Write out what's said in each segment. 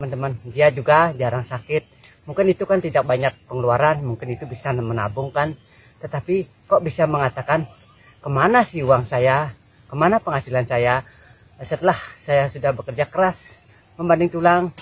teman-teman. Dia juga jarang sakit. Mungkin itu kan tidak banyak pengeluaran, mungkin itu bisa menabung kan. Tetapi kok bisa mengatakan, kemana sih uang saya, kemana penghasilan saya setelah saya sudah bekerja keras membanding tulang.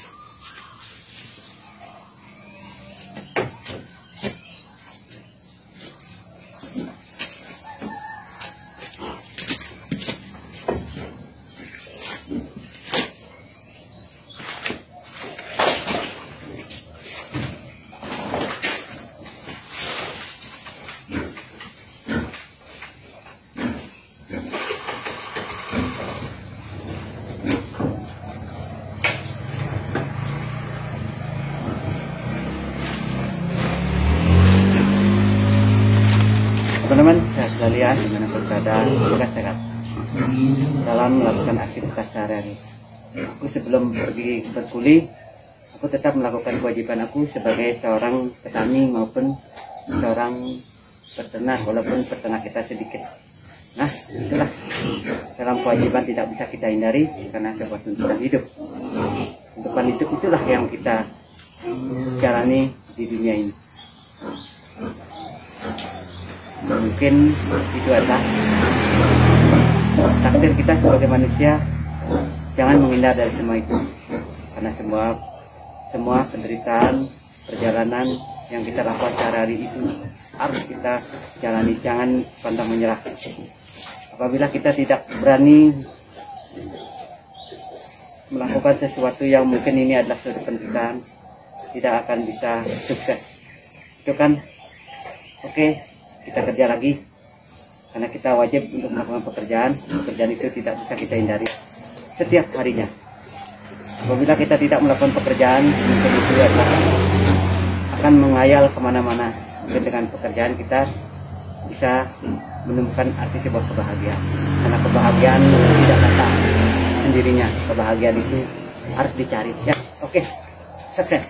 Teman-teman, sehat selalu ya, dimanapun berada, semoga sehat dalam melakukan aktivitas sehari-hari. Aku sebelum pergi berkuli, aku tetap melakukan kewajiban aku sebagai seorang petani maupun seorang peternak, walaupun peternak kita sedikit. Nah, itulah dalam kewajiban tidak bisa kita hindari karena sebuah tuntutan hidup. Tuntutan hidup itulah yang kita jalani di dunia ini. Mungkin itu adalah takdir kita sebagai manusia. Jangan menghindar dari semua itu, karena semua penderitaan perjalanan yang kita lakukan sehari-hari itu harus kita jalani. Jangan pantang menyerah. Apabila kita tidak berani melakukan sesuatu yang mungkin ini adalah suatu penderitaan, tidak akan bisa sukses. Itu kan oke. Kita kerja lagi karena kita wajib untuk melakukan pekerjaan itu tidak bisa kita hindari setiap harinya. Apabila kita tidak melakukan pekerjaan, mungkin itu akan mengayal kemana-mana. Mungkin dengan pekerjaan kita bisa menemukan arti sebuah kebahagiaan, karena kebahagiaan tidak datang sendirinya. Kebahagiaan itu harus dicari ya. Oke, sukses.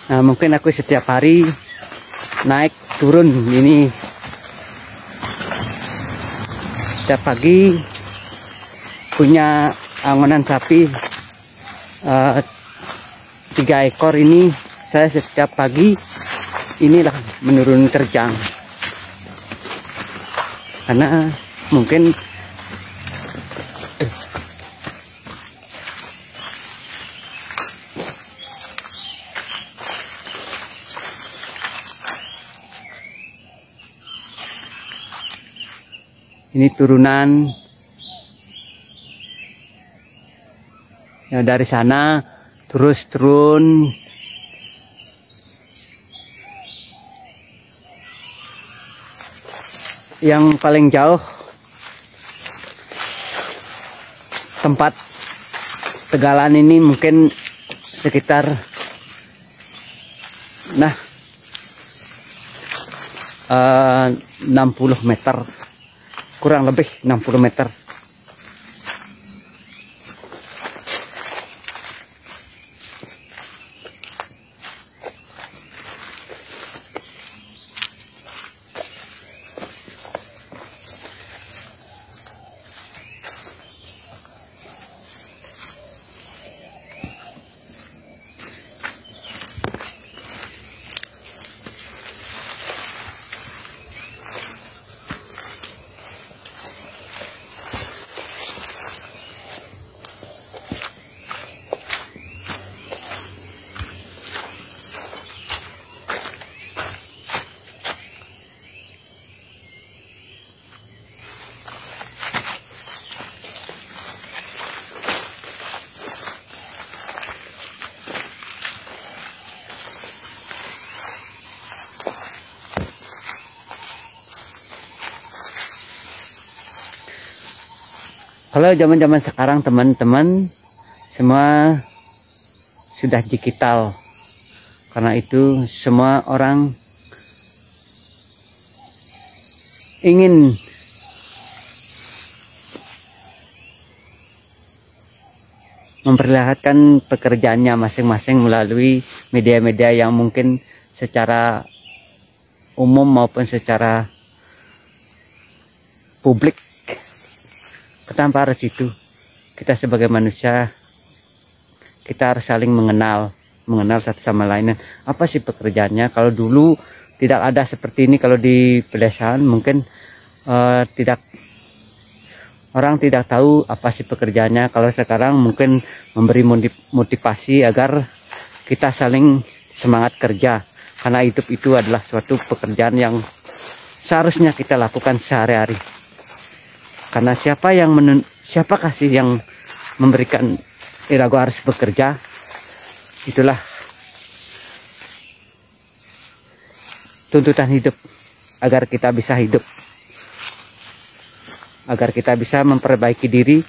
Nah, mungkin aku setiap hari naik turun ini. Setiap pagi punya angonan sapi 3 ekor ini. Saya setiap pagi inilah menurun terjang, karena mungkin ini turunan ya, dari sana terus turun yang paling jauh tempat tegalan ini mungkin sekitar 60 meter, kurang lebih 60 meter. Kalau zaman-zaman sekarang teman-teman semua sudah digital, karena itu semua orang ingin memperlihatkan pekerjaannya masing-masing melalui media-media yang mungkin secara umum maupun secara publik, tanpa harus itu kita sebagai manusia kita harus saling mengenal satu sama lain. Apa sih pekerjaannya? Kalau dulu tidak ada seperti ini, kalau di pedesaan mungkin orang tidak tahu apa sih pekerjaannya. Kalau sekarang mungkin memberi motivasi agar kita saling semangat kerja, karena hidup itu adalah suatu pekerjaan yang seharusnya kita lakukan sehari-hari. Karena siapakah sih yang memberikan Irago harus bekerja? Itulah tuntutan hidup, agar kita bisa hidup, agar kita bisa memperbaiki diri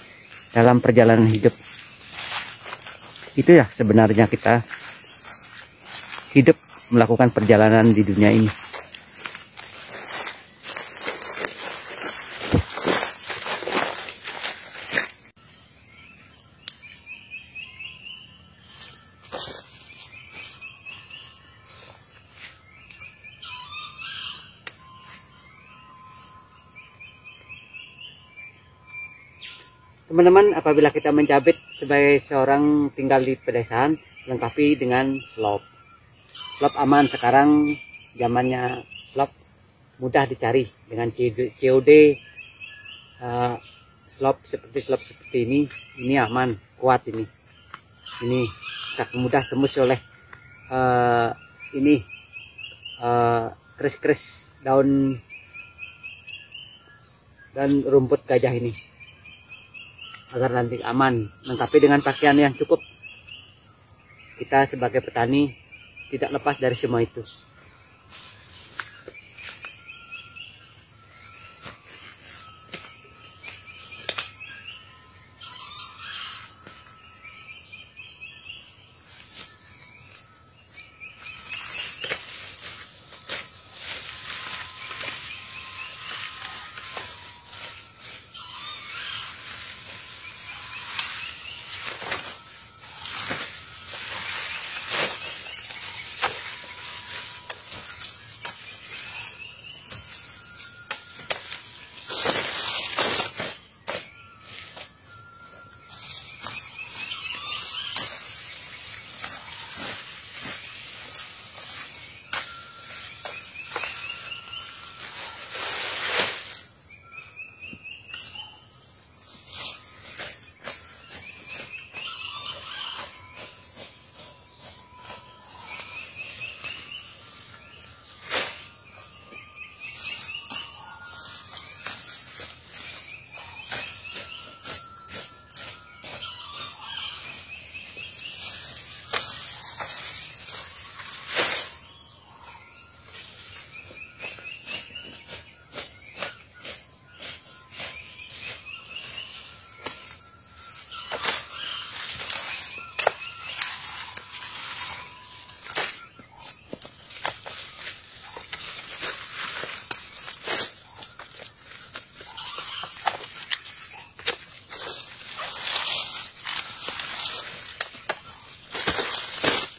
dalam perjalanan hidup. Itu ya sebenarnya kita hidup, melakukan perjalanan di dunia ini. Teman-teman, apabila kita mencabit sebagai seorang tinggal di pedesaan, lengkapi dengan slope. Slope aman, sekarang zamannya slope mudah dicari dengan COD. Slope seperti ini aman, kuat ini tak mudah tembus oleh keris-keris daun dan rumput gajah ini. Agar nanti aman, lengkapi dengan pakaian yang cukup. Kita sebagai petani tidak lepas dari semua itu.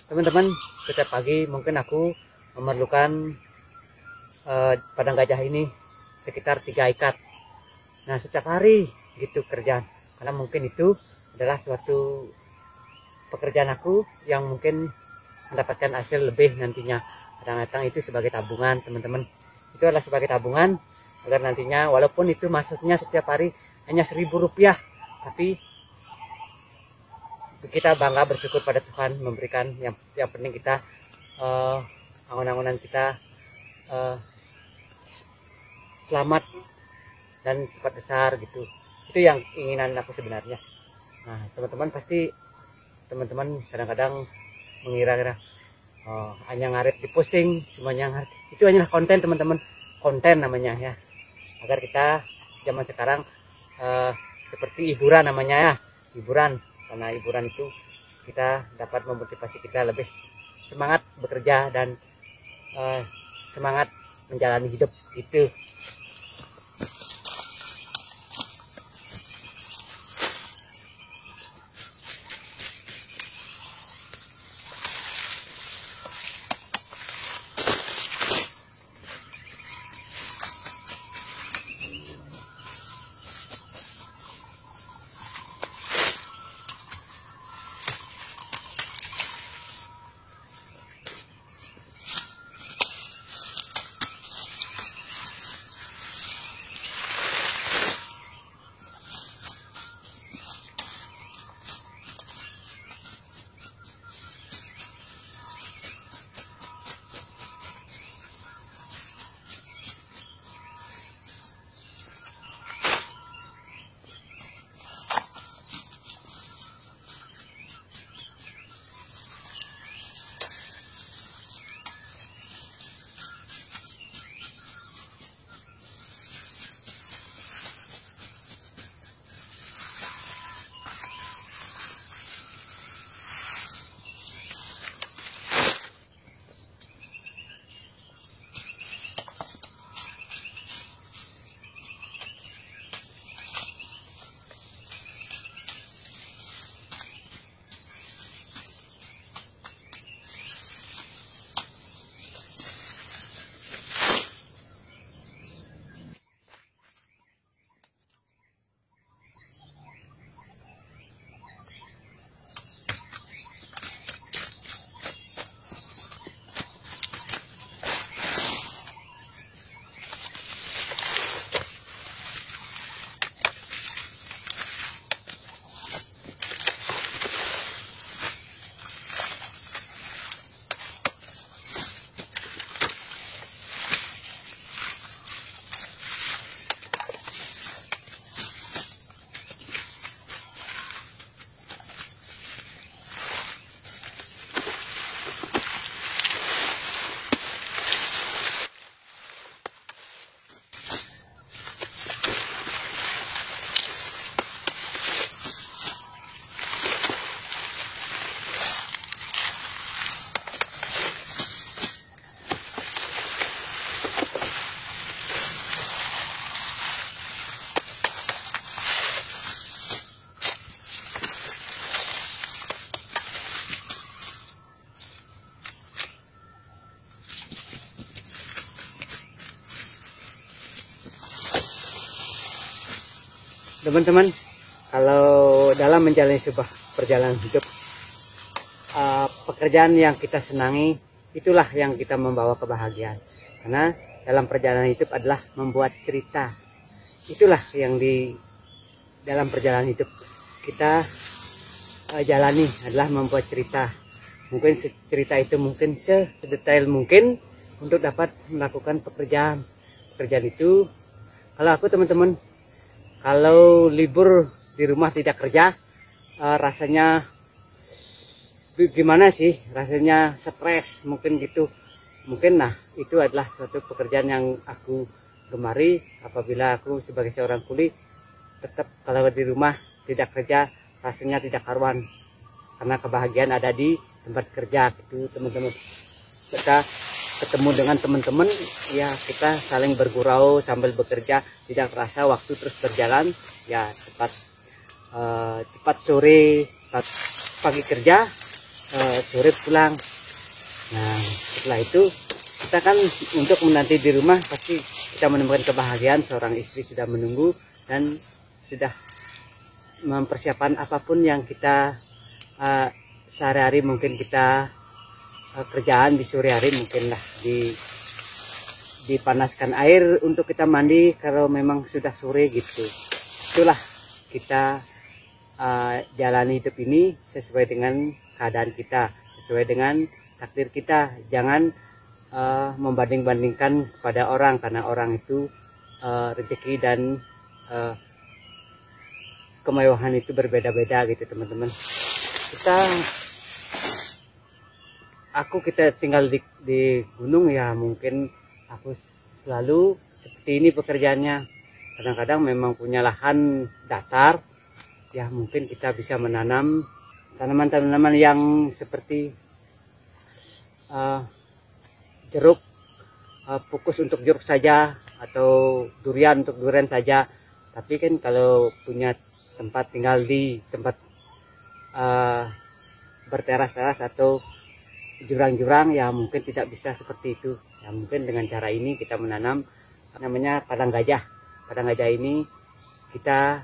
Teman-teman, setiap pagi mungkin aku memerlukan padang gajah ini sekitar 3 ikat. Nah, setiap hari gitu kerjaan, karena mungkin itu adalah suatu pekerjaan aku yang mungkin mendapatkan hasil lebih nantinya. Kadang-kadang itu sebagai tabungan, teman-teman. Itu adalah sebagai tabungan agar nantinya walaupun itu masuknya setiap hari hanya Rp1.000, tapi kita bangga bersyukur pada Tuhan memberikan yang penting kita angan-anganan kita selamat dan cepat besar gitu. Itu yang inginan aku sebenarnya. Nah, teman-teman pasti kadang-kadang mengira-ngira hanya ngarit di posting semuanya ngarit. Itu hanyalah konten, teman-teman, konten namanya ya, agar kita zaman sekarang seperti hiburan namanya ya, hiburan. Karena hiburan itu kita dapat memotivasi kita lebih semangat bekerja dan semangat menjalani hidup itu. teman-teman, kalau dalam menjalani sebuah perjalanan hidup, pekerjaan yang kita senangi itulah yang kita membawa kebahagiaan. Karena dalam perjalanan hidup adalah membuat cerita. Itulah yang di dalam perjalanan hidup kita jalani adalah membuat cerita. Mungkin cerita itu mungkin sedetail mungkin untuk dapat melakukan pekerjaan itu. Kalau aku teman-teman, kalau libur di rumah tidak kerja, rasanya gimana sih? Rasanya stres mungkin gitu. Mungkin nah itu adalah suatu pekerjaan yang aku gemari. Apabila aku sebagai seorang kuli tetap kalau di rumah tidak kerja, rasanya tidak karuan. Karena kebahagiaan ada di tempat kerja gitu teman-teman. Kita ketemu dengan teman-teman, ya kita saling bergurau sambil bekerja, tidak terasa waktu terus berjalan. Ya cepat sore, pagi kerja, sore pulang. Nah setelah itu kita kan untuk menanti di rumah pasti kita menemukan kebahagiaan. Seorang istri sudah menunggu dan sudah mempersiapkan apapun yang kita sehari-hari mungkin kita kerjaan di sore hari, mungkinlah dipanaskan air untuk kita mandi kalau memang sudah sore gitu. Itulah kita jalani hidup ini sesuai dengan keadaan kita, sesuai dengan takdir kita. Jangan membanding-bandingkan kepada orang, karena orang itu rezeki dan kemewahan itu berbeda-beda gitu teman-teman. Kita tinggal di gunung, ya mungkin aku selalu seperti ini pekerjaannya. Kadang-kadang memang punya lahan datar, ya mungkin kita bisa menanam tanaman-tanaman yang seperti jeruk, pukus untuk jeruk saja, atau durian untuk durian saja. Tapi kan kalau punya tempat tinggal di tempat berteras-teras atau jurang-jurang, ya mungkin tidak bisa seperti itu. Ya mungkin dengan cara ini kita menanam namanya padang gajah. Padang gajah ini kita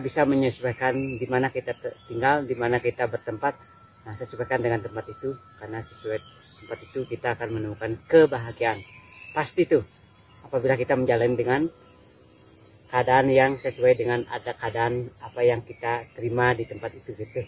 bisa menyesuaikan di mana kita tinggal, di mana kita bertempat. Nah, sesuaikan dengan tempat itu, karena sesuai tempat itu kita akan menemukan kebahagiaan. Pasti tuh apabila kita menjalani dengan keadaan yang sesuai dengan ada keadaan apa yang kita terima di tempat itu gitu.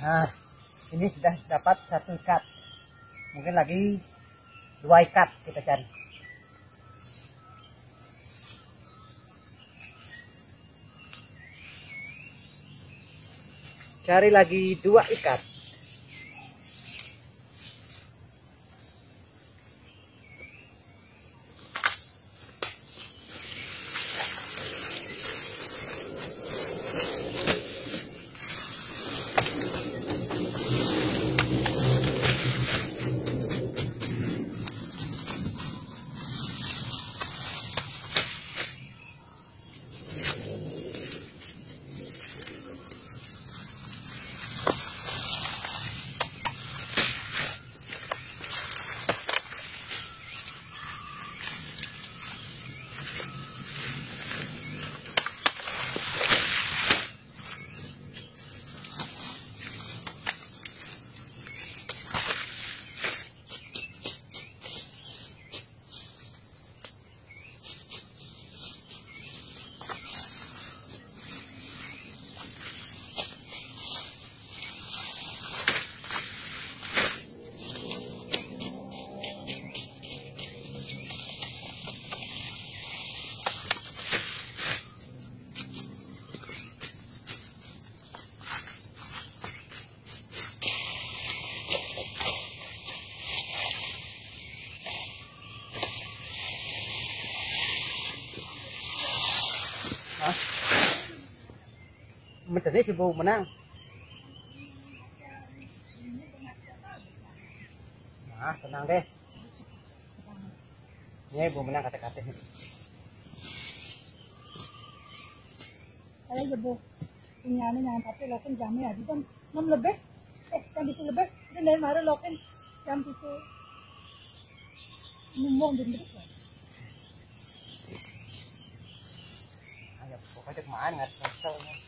Nah, ini sudah dapat 1 ikat. Mungkin lagi 2 ikat kita cari. Cari lagi 2 ikat. Sebenarnya si Bu menang. Nah, tenang deh. Ini Bu menang kata-kata. Kalau ya Bu, ini yang tapi lokin jamnya di kan 6 lebih. Jam itu lebih. Itu dari mana lokin jam itu ngomong di situ. Ayo, pokoknya kemana nggak tahu.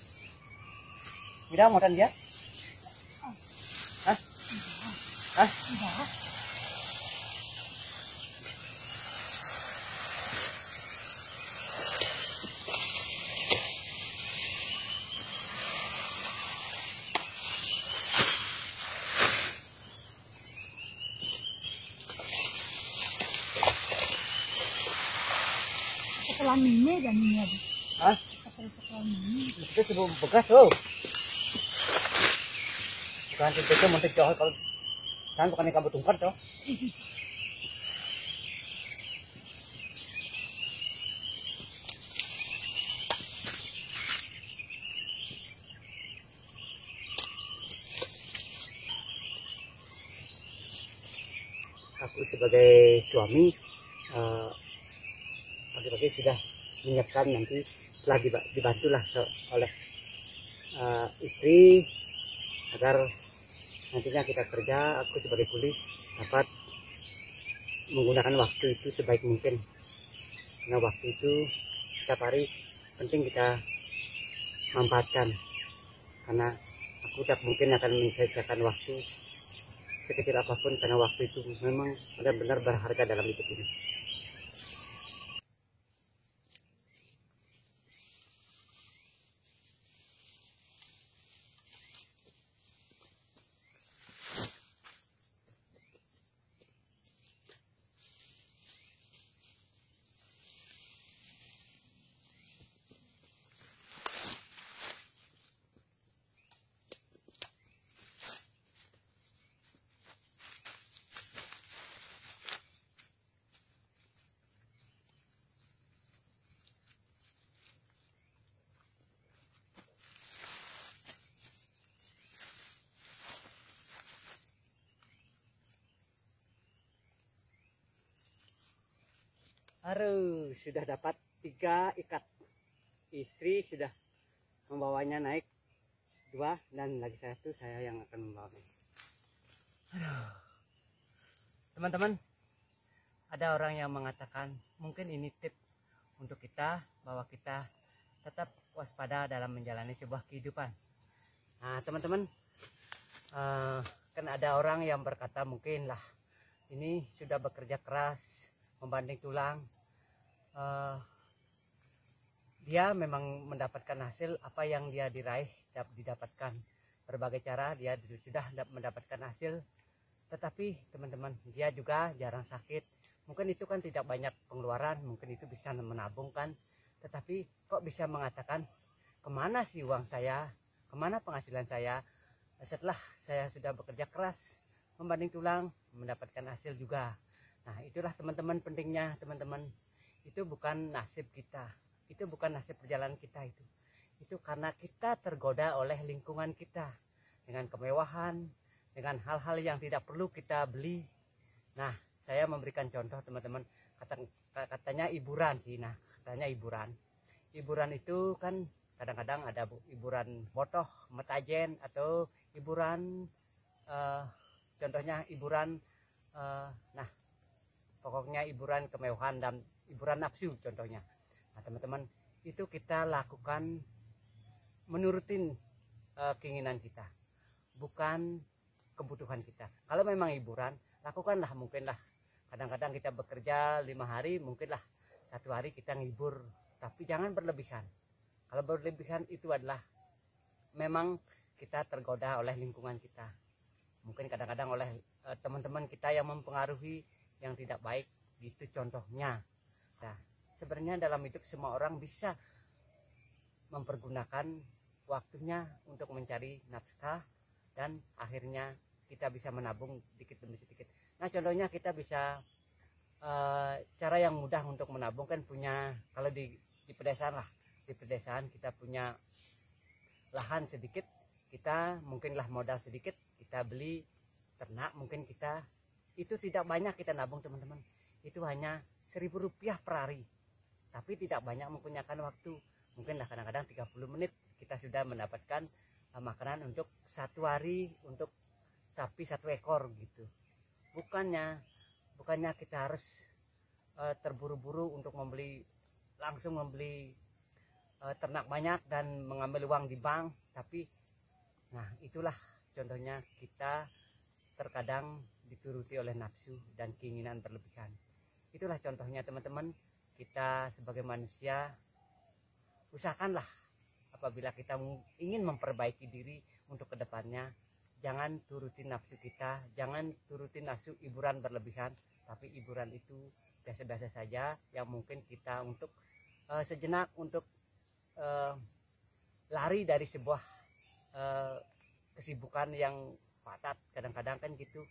Tidak mau kan dia? Hah? Hah? Enggak. Setelah ini dan ini ada. Hah? Setelah ini. Itu sebelum bekas tuh. Bukan itu mau terjauh kalau kan bukan kamu tungkat tuh. Aku sebagai suami pagi-pagi sudah menyiapkan, nanti telah dibantulah oleh istri agar nantinya kita kerja, aku sebagai kuli dapat menggunakan waktu itu sebaik mungkin. Karena waktu itu setiap hari penting kita manfaatkan, karena aku tak mungkin akan menyelesaikan waktu sekecil apapun, karena waktu itu memang benar-benar berharga dalam hidup ini. Aduh, sudah dapat 3 ikat. Istri sudah membawanya naik 2, dan lagi satu saya yang akan membawanya. Aduh. Teman-teman, ada orang yang mengatakan mungkin ini tip untuk kita, bahwa kita tetap waspada dalam menjalani sebuah kehidupan. Nah, teman-teman, kan ada orang yang berkata mungkin lah ini sudah bekerja keras membanting tulang, dia memang mendapatkan hasil apa yang dia diraih, didapatkan berbagai cara, dia sudah mendapatkan hasil. Tetapi teman-teman, dia juga jarang sakit. Mungkin itu kan tidak banyak pengeluaran, mungkin itu bisa menabungkan. Tetapi kok bisa mengatakan, kemana sih uang saya, kemana penghasilan saya setelah saya sudah bekerja keras membanting tulang, mendapatkan hasil juga. Nah, itulah teman-teman pentingnya, teman-teman. Itu bukan nasib kita, itu bukan nasib perjalanan kita itu. Itu karena kita tergoda oleh lingkungan kita dengan kemewahan, dengan hal-hal yang tidak perlu kita beli. Nah, saya memberikan contoh teman-teman, katanya hiburan sih. Nah, katanya hiburan itu kan kadang-kadang ada hiburan botoh, metajen, atau hiburan contohnya hiburan nah pokoknya hiburan kemewahan dan hiburan nafsu contohnya. Nah, teman-teman, itu kita lakukan menurutin keinginan kita, bukan kebutuhan kita. Kalau memang hiburan, lakukanlah, mungkinlah kadang-kadang kita bekerja 5 hari, mungkinlah 1 hari kita ngibur, tapi jangan berlebihan. Kalau berlebihan itu adalah memang kita tergoda oleh lingkungan kita, mungkin kadang-kadang oleh teman-teman kita yang mempengaruhi yang tidak baik, gitu contohnya. Nah, sebenarnya dalam hidup semua orang bisa mempergunakan waktunya untuk mencari nafkah, dan akhirnya kita bisa menabung sedikit demi sedikit. Nah, contohnya kita bisa cara yang mudah untuk menabung kan punya, kalau di pedesaan lah, di pedesaan kita punya lahan sedikit, kita mungkinlah modal sedikit, kita beli ternak, mungkin kita itu tidak banyak kita nabung teman-teman, itu hanya Rp1.000 per hari, tapi tidak banyak mempunyai waktu, mungkinlah kadang-kadang 30 menit kita sudah mendapatkan makanan untuk 1 hari untuk sapi 1 ekor gitu. Bukannya kita harus terburu-buru untuk langsung membeli ternak banyak dan mengambil uang di bank, tapi nah itulah contohnya kita terkadang dituruti oleh nafsu dan keinginan berlebihan. Itulah contohnya teman-teman, kita sebagai manusia usahakanlah apabila kita ingin memperbaiki diri untuk kedepannya, jangan turutin nafsu kita, jangan turutin nafsu hiburan berlebihan, tapi hiburan itu biasa-biasa saja yang mungkin kita untuk sejenak untuk lari dari sebuah kesibukan yang padat. Kadang-kadang kan gitu,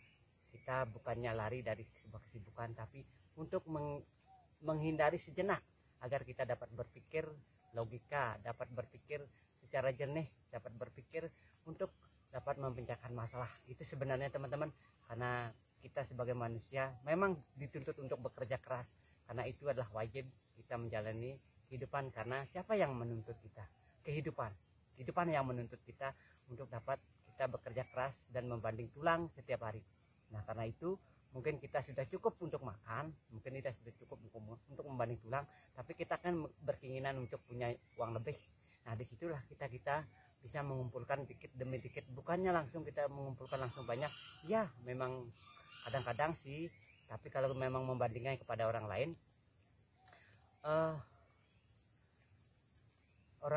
kita bukannya lari dari sebuah kesibukan, tapi untuk menghindari sejenak agar kita dapat berpikir logika, dapat berpikir secara jernih, dapat berpikir untuk dapat memecahkan masalah. Itu sebenarnya teman-teman, karena kita sebagai manusia memang dituntut untuk bekerja keras, karena itu adalah wajib kita menjalani kehidupan. Karena siapa yang menuntut kita? Kehidupan yang menuntut kita untuk dapat kita bekerja keras dan membanding tulang setiap hari. Nah, karena itu mungkin kita sudah cukup untuk makan, mungkin kita sudah cukup untuk membanding tulang, tapi kita kan berkeinginan untuk punya uang lebih. Nah, disitulah kita bisa mengumpulkan dikit demi dikit, bukannya langsung kita mengumpulkan langsung banyak. Ya, memang kadang-kadang sih, tapi kalau memang membandingkan kepada orang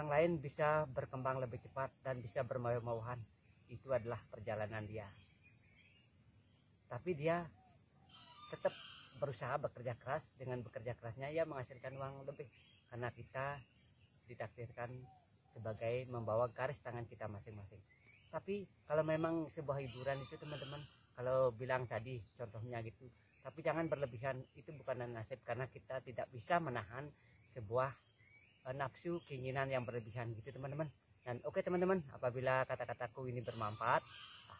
lain bisa berkembang lebih cepat dan bisa bermau-mauan, itu adalah perjalanan dia. Tapi dia tetap berusaha bekerja keras, dengan bekerja kerasnya ia menghasilkan uang lebih, karena kita ditakdirkan sebagai membawa garis tangan kita masing-masing. Tapi kalau memang sebuah hiburan itu teman-teman, kalau bilang tadi contohnya gitu, tapi jangan berlebihan, itu bukan nasib, karena kita tidak bisa menahan sebuah nafsu keinginan yang berlebihan gitu teman-teman. Dan oke teman-teman, apabila kata-kataku ini bermanfaat,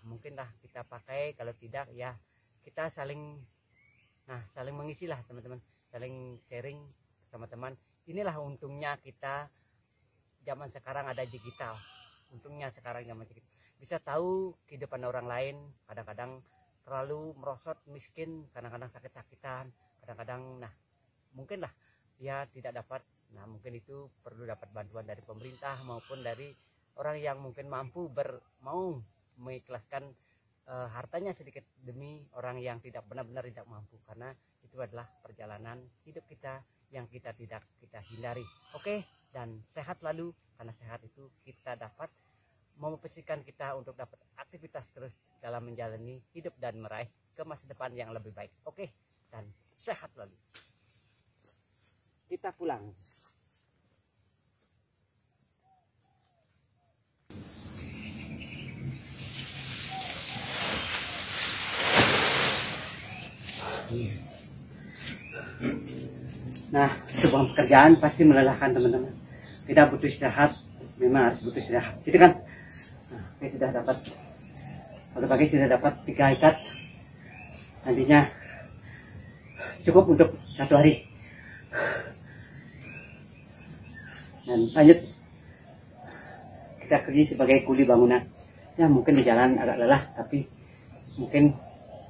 mungkinlah kita pakai, kalau tidak ya kita saling mengisilah teman-teman, saling sharing sama teman. Inilah untungnya kita zaman sekarang ada digital, untungnya sekarang zaman digital bisa tahu kehidupan orang lain. Kadang-kadang terlalu merosot, miskin, kadang-kadang sakit-sakitan, kadang-kadang mungkinlah dia tidak dapat, mungkin itu perlu dapat bantuan dari pemerintah maupun dari orang yang mungkin mampu mau mengikhlaskan hartanya sedikit demi orang yang tidak benar-benar tidak mampu, karena itu adalah perjalanan hidup kita yang kita tidak kita hindari. Oke, dan sehat selalu, karena sehat itu kita dapat memposisikan kita untuk dapat aktivitas terus dalam menjalani hidup dan meraih ke masa depan yang lebih baik. Oke, dan sehat selalu. Kita pulang. Nah, sebuah pekerjaan pasti melelahkan teman-teman. Tidak butuh istirahat, memang harus butuh istirahat. Gitu kan? Nah, saya sudah dapat, pada pagi sudah dapat 3 ikat. Nantinya cukup untuk 1 hari. Dan lanjut kita kerja sebagai kuli bangunan. Ya mungkin di jalan agak lelah, tapi mungkin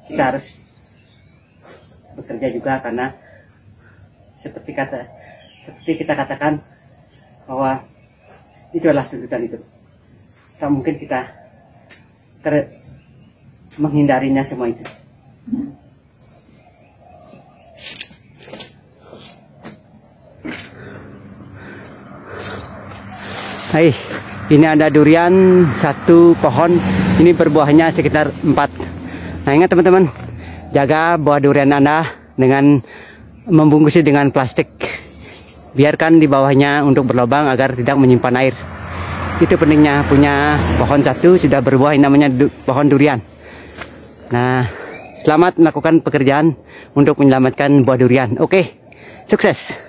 kita harus bekerja juga, karena seperti kita katakan bahwa itu adalah tuntutan hidup. Tak mungkin kita menghindarinya semua itu. Hai, ini ada durian 1 pohon, ini berbuahnya sekitar 4. Nah, ingat teman-teman, jaga buah durian Anda dengan membungkusnya dengan plastik. Biarkan di bawahnya untuk berlubang agar tidak menyimpan air. Itu pentingnya punya pohon 1 sudah berbuah, ini namanya pohon durian. Nah, selamat melakukan pekerjaan untuk menyelamatkan buah durian. Oke, sukses.